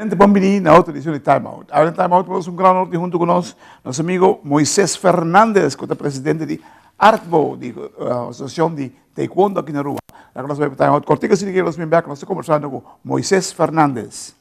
Vamos venir a otra edición de Time Out. Ahora en Time Out tenemos un gran norte junto con nuestro amigo Moisés Fernández, que es presidente de ARTBO, la Asociación de Taekwondo aquí en Aruba. La clase de Time Out cortica, si quieren los miembros, nos estamos conversando con Moisés Fernández.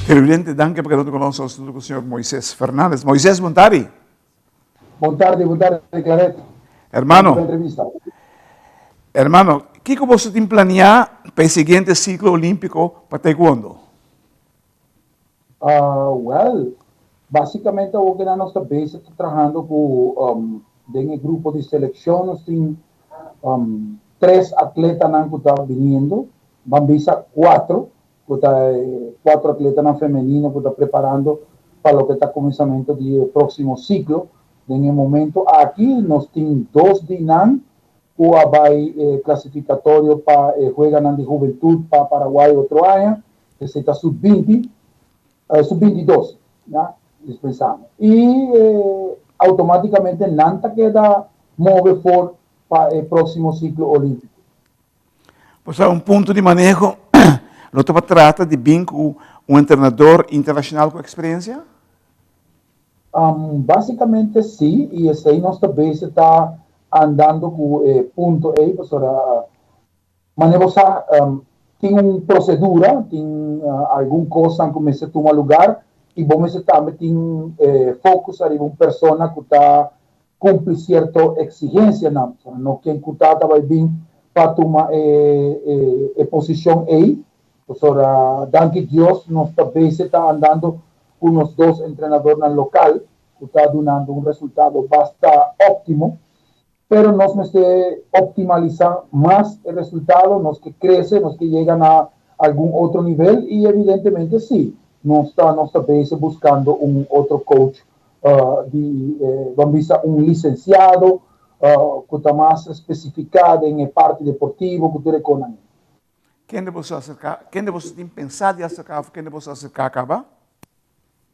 Presidente, danke per aver conosciuto il nostro signor Moisés Fernández. Moisés, buongiorno. Buongiorno, Claret. Hermano, ¿qué você tem planeado para el siguiente ciclo olímpico para taekwondo? Basicamente, o que nós também está trabalhando com el grupo de selección, nós tem 3 atletas que estão vindo, vamos a 4. 4 atletas femeninos que están preparando para lo que está comenzamiento del próximo ciclo. En el momento aquí nos tienen 2 de NAN, que va clasificatorio para juegan de juventud para Paraguay otro año, que se está sub-20, sub-22, ¿ya? Dispensamos. Y automáticamente Nanta queda move for para el próximo ciclo olímpico. Pues hay un punto de manejo. ¿No te trata de bien con un entrenador internacional con experiencia? Básicamente sí, y ese ahí nuestra vez está andando con punto A, pues ahora manejamos tiene una procedura, tiene alguna cosa que se toma lugar, y vamos a también focus en una persona que está cumple cierta exigencia, no que está bien para tomar posición A. Pues ahora, danke Dios, nuestra vez está andando unos 2 entrenadores local, que está dando un resultado bastante óptimo, pero nos optimalizar más el resultado, nos que crece, nos que llegan a algún otro nivel, y evidentemente sí, nuestra vez buscando un otro coach, vamos a un licenciado, que está más especificado en el parte deportivo, cultura económica. Quem você acercar? Quem você tem pensado em acercar? Quem você acercar acaba?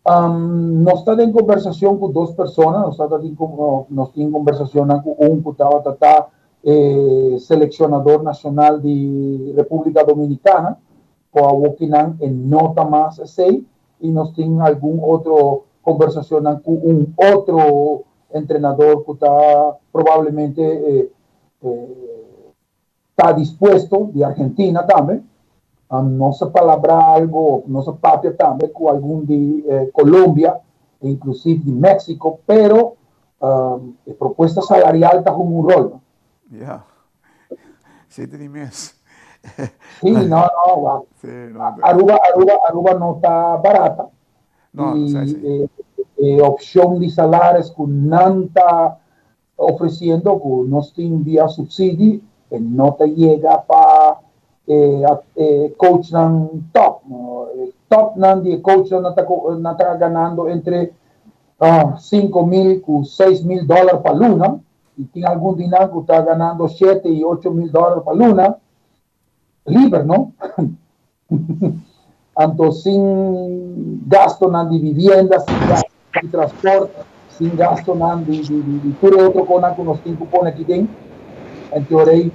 Nós estamos em conversação com 2 pessoas. Nós estamos em conversação com um que está selecionador nacional de República Dominicana, com a Wokinan em nota mais 6, e nós temos algum outro conversação com um outro treinador que está provavelmente está dispuesto de Argentina también, no se palabra algo, no se patria también con algún de Colombia, e inclusive de México, pero propuesta salarial está como un rol. Ya, 7 de mes. Sí, no. Sí, Aruba no está barata. No, y opción de salarios que no está ofreciendo, que no está vía subsidio, no te llega para coach nan top. Top nan di coach nan nata ganando entre $5,000 ku $6,000 pa luna. Y tiene algún dinero que está ganando $7,000 y $8,000 pa luna. Libre, ¿no? Entonces, sin gasto de vivienda, sin gasto de transporte, sin gasto de todo otro con que nos pone aquí dentro. Entonces,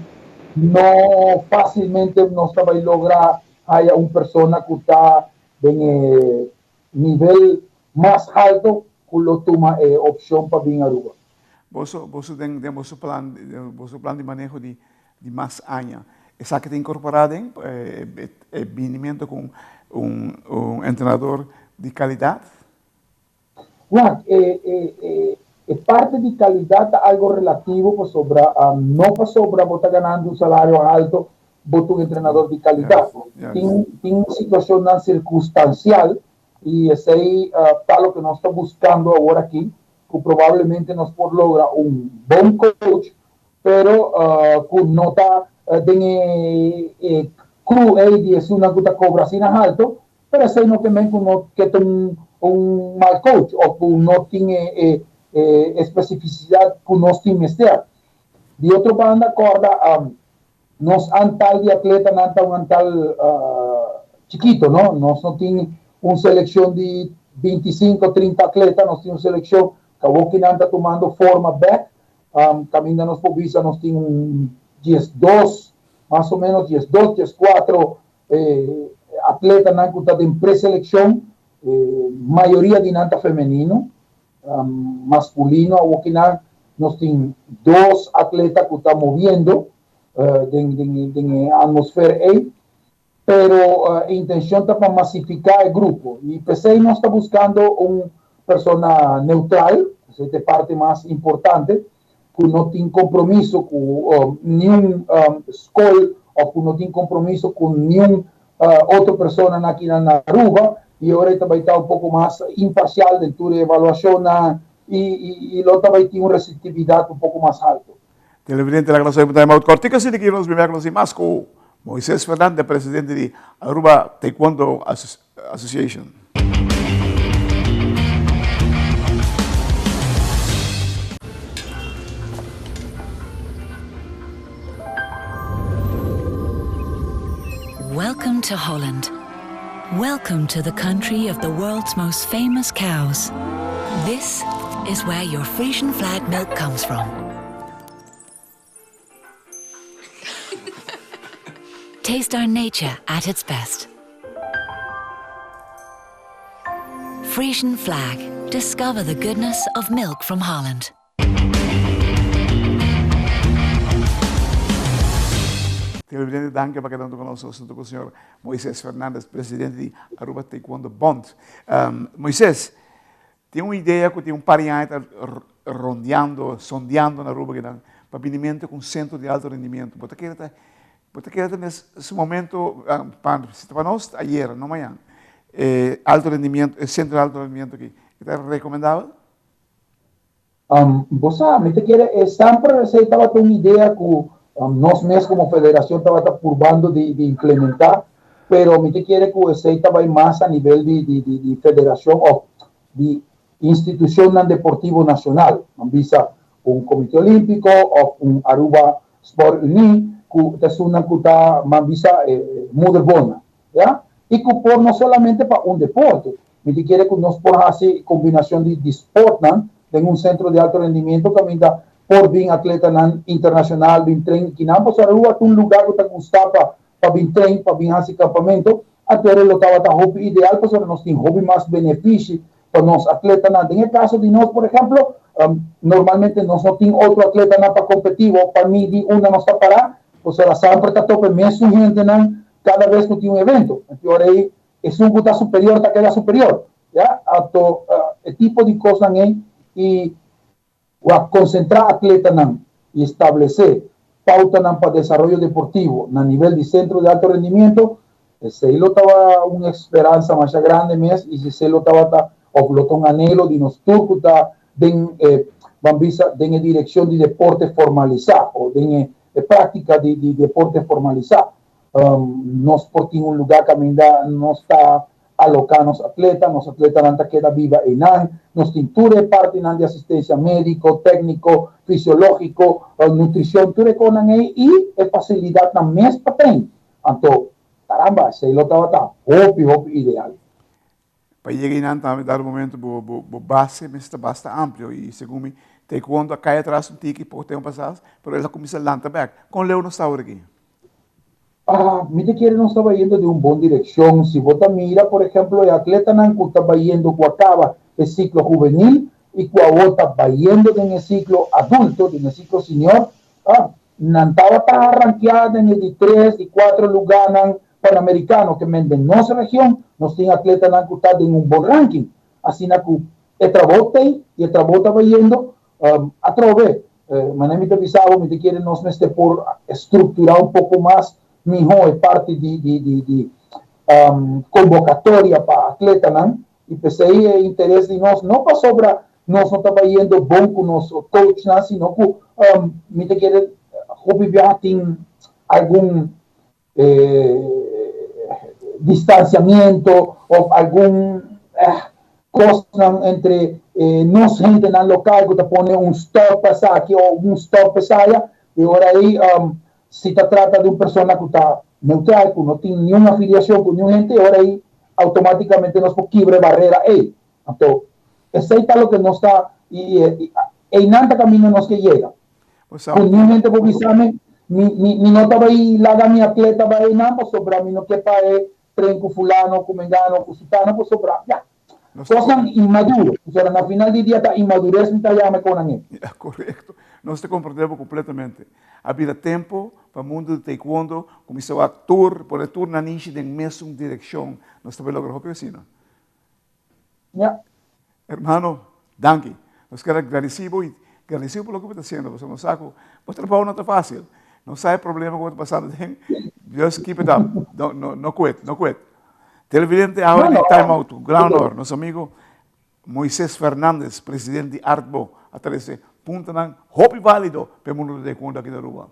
no fácilmente no se va a lograr haya una persona que está en nivel más alto que lo toma opción para venir a Aruba. Vos temos o plan de manejo de mais anos. Essa que tem incorporado em vinimento com treinador de qualidade? Bueno, parte de calidad algo relativo pues sobre no para sobre estar ganando un salario alto vos un entrenador de calidad tiene una situación circunstancial y ese tal lo que nos está buscando ahora aquí que probablemente nos por logra un buen coach pero con nota de cru es una puta cobra sin alto pero ese no que me que un mal coach o que no tiene especificidad que nos tiene de otro banda corda nos han tal de atleta un tal chiquito no no tiene una selección de 25 30 atletas nos tiene una selección que vos anda tomando forma back caminando por visa nos tiene un 10-2 más o menos 10-2 10-4 atletas de preselección mayoría de nanta femenino masculino a nos tiene 2 atletas que están moviendo en atmósfera A pero intención está para masificar el grupo y PC no está buscando una persona neutral esa es la parte más importante que no tiene compromiso con ni un school o que no tiene compromiso con ni un otra persona aquí en Aruba y ahorita va a estar un poco más imparcial dentro de evaluación y lo otro va a tener una receptividad un poco más alta. Televidente de la clase de Taimao Cortica, si le quiero nos primero conocido más con Moisés Fernández, presidente de Aruba Taekwondo Association. Welcome to Holland. Welcome to the country of the world's most famous cows. This is where your Frisian flag milk comes from. Taste our nature at its best. Frisian flag. Discover the goodness of milk from Holland. Televidente, danke para quedando con nosotros, junto con el señor Moisés Fernández, presidente de Aruba Taekwondo Bond. Moisés, tem uma ideia que tem pareante rondeando, sondeando na Aruba, para vinimento com centro de alto rendimento. Você quer nesse momento, para nós, ayer, não amanhã, alto rendimento, centro de alto rendimento aqui. ¿Está recomendado? Você sempre se estava com uma ideia que nós mesmos como federação estava curvando de implementar, pero me quiere que você estava mais a nível de federação ou de instituição deportiva nacional, visa um comitê olímpico ou um Aruba Sport Union, que é uma que está visa muito boa, já? E que por não somente para um deporte, me quiere que nós por fazer combinação de esporte, em um centro de alto rendimento que ainda por vir atleta internacional, vir treino, que não pode Aruba um lugar que está gostado para vir treino, para vir fazer campamento, até ele estava hobby ideal, para nós ter hobby mais benefício para nós atletas. Em el caso de nós, por exemplo, normalmente nós não temos outro atleta para competir, ou para mim, de uma não está para, pues ela sempre está tope mesmo gente cada vez que tem um evento. Então, aí, é um que está superior, está queda superior. Já? Então, tipo de coisa aí, e concentrar atleta e estabelecer pauta para desenvolvimento deportivo a nível de centro de alto rendimento, se ele estava uma esperança mais grande mesmo, e se ele estava um anelo de nós turcos em direção de deporte formalizado, ou em prática de deporte formalizado. Nós por um lugar que ainda não está alocar nos atletas não queda viva em nan, nos tinture parte nan de assistência médico, técnico, fisiológico, nutrição, tudo com nan e facilidade na mesma tem. Então, caramba, sei lá tá hope ideal. Para llegar a dar um momento, a base está bastante amplo e, segundo me, taekwondo cai atrás um tique por tempo passado, mas ela começa a lançar back. Com Leo não está aqui. Me que não estava indo de uma boa direção. Se você mira, por exemplo, o atleta não estava indo com acaba o ciclo juvenil e com a outra vai indo no ciclo adulto, no ciclo senior, não estava arranqueada de 3 e 4 lugares pan-americanos que em nossa região, nós temos atleta não que está em um bom ranking. Assim que o trabalho tem e o trabalho estava indo a través. Mas me avisava, me querem nós por estruturar um pouco mais melhor parte de convocatória para atleta, não? E pensei o interesse de nós, não para sobra, nós não estava indo bom com o nosso coach, não, sino que me querer tem algum distanciamento ou algum coisa entre nós gente no local que te põe um stop aqui ou um stop allá, e agora aí se trata de uma pessoa que está neutral, que não tem nenhuma afiliação com nenhuma gente, agora aí automáticamente nos quebra barreira. Então, esse é o que nos está, e nada caminho nos que chega. Com nenhuma gente por exame, não estava aí, lá minha atleta vai não, por sobrar, não que para treino com fulano, com mengano, com sutano, por sobrar, já. Coisas inmaduras, ou seja, no final do dia está imadurez, não está já com ninguém. Correto. Nós te compreendemos completamente. Havia tempo para o mundo de taekwondo, começou a actuar, por atuar na niche de mesma direção. Nós também logramos o que Yeah. Hermano, danke. Nós queremos agradecer por lo que está haciendo. Você não sabe, o trabalho não está fácil. Não sabe o problema que está passando. Just keep it up. No quit. Televidente, ahora en Time Out, gran honor, nosso amigo Moisés Fernández, presidente de Artbo, a través de Punta Nan, Hopi Válido, para o mundo de taekwondo aqui na Aruba.